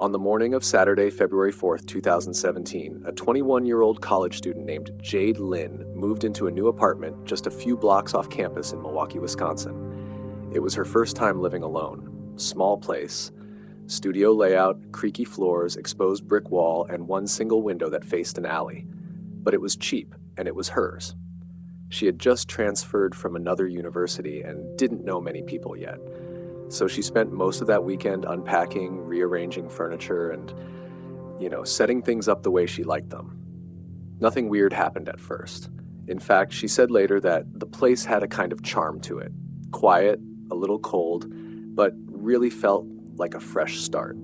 On the morning of Saturday, February 4th, 2017, a 21-year-old college student named Jade Lin moved into a new apartment just a few blocks off campus in Milwaukee, Wisconsin. It was her first time living alone. Small place. Studio layout, creaky floors, exposed brick wall, and one single window that faced an alley. But it was cheap, and it was hers. She had just transferred from another university and didn't know many people yet. So she spent most of that weekend unpacking, rearranging furniture, and, setting things up the way she liked them. Nothing weird happened at first. In fact, she said later that the place had a kind of charm to it. Quiet, a little cold, but really felt like a fresh start.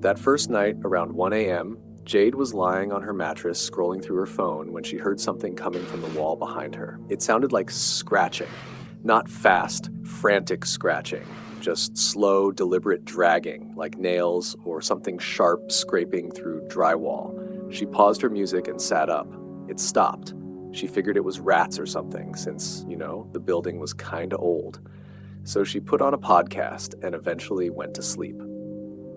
That first night, around 1 a.m., Jade was lying on her mattress scrolling through her phone when she heard something coming from the wall behind her. It sounded like scratching. Not fast, frantic scratching. Just slow, deliberate dragging, like nails or something sharp scraping through drywall. She paused her music and sat up. It stopped. She figured it was rats or something, since, the building was kinda old. So she put on a podcast and eventually went to sleep.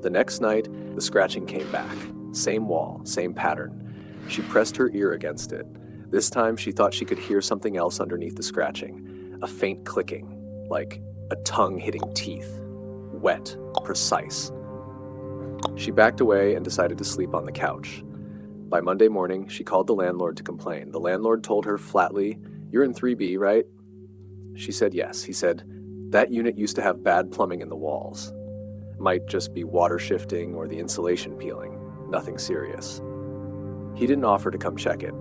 The next night, the scratching came back. Same wall, same pattern. She pressed her ear against it. This time she thought she could hear something else underneath the scratching. A faint clicking, like a tongue hitting teeth. Wet, precise. She backed away and decided to sleep on the couch. By Monday morning, she called the landlord to complain. The landlord told her flatly, "You're in 3B, right?" She said yes. He said, "That unit used to have bad plumbing in the walls. Might just be water shifting or the insulation peeling. Nothing serious." He didn't offer to come check it.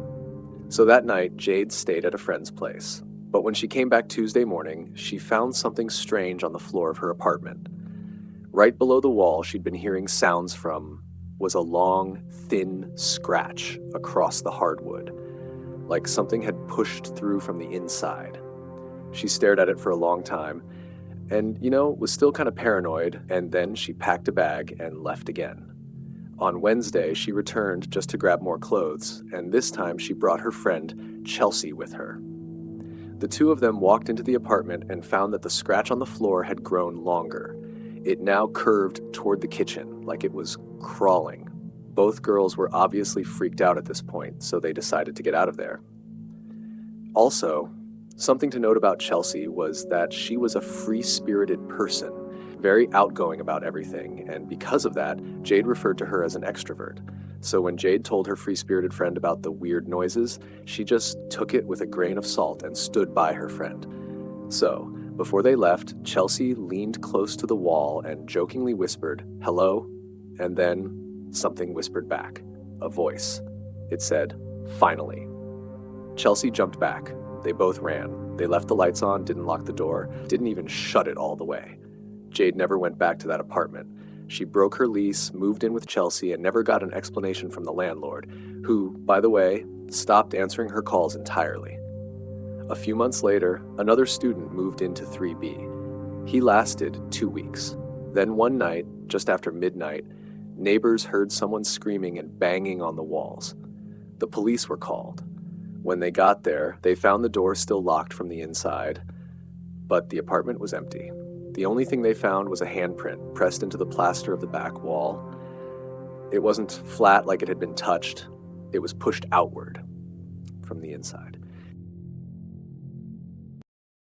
So that night, Jade stayed at a friend's place. But when she came back Tuesday morning, she found something strange on the floor of her apartment. Right below the wall she'd been hearing sounds from was a long, thin scratch across the hardwood, like something had pushed through from the inside. She stared at it for a long time and, was still kind of paranoid, and then she packed a bag and left again. On Wednesday, she returned just to grab more clothes, and this time she brought her friend Chelsea with her. The two of them walked into the apartment and found that the scratch on the floor had grown longer. It now curved toward the kitchen, like it was crawling. Both girls were obviously freaked out at this point, so they decided to get out of there. Also, something to note about Chelsea was that she was a free-spirited person, very outgoing about everything, and because of that, Jade referred to her as an extrovert. So when Jade told her free-spirited friend about the weird noises, she just took it with a grain of salt and stood by her friend. So, before they left, Chelsea leaned close to the wall and jokingly whispered, "Hello?" And then something whispered back. A voice. It said, "Finally." Chelsea jumped back. They both ran. They left the lights on, didn't lock the door, didn't even shut it all the way. Jade never went back to that apartment. She broke her lease, moved in with Chelsea, and never got an explanation from the landlord, who, by the way, stopped answering her calls entirely. A few months later, another student moved into 3B. He lasted 2 weeks. Then one night, just after midnight, neighbors heard someone screaming and banging on the walls. The police were called. When they got there, they found the door still locked from the inside, but the apartment was empty. The only thing they found was a handprint pressed into the plaster of the back wall. It wasn't flat like it had been touched. It was pushed outward from the inside.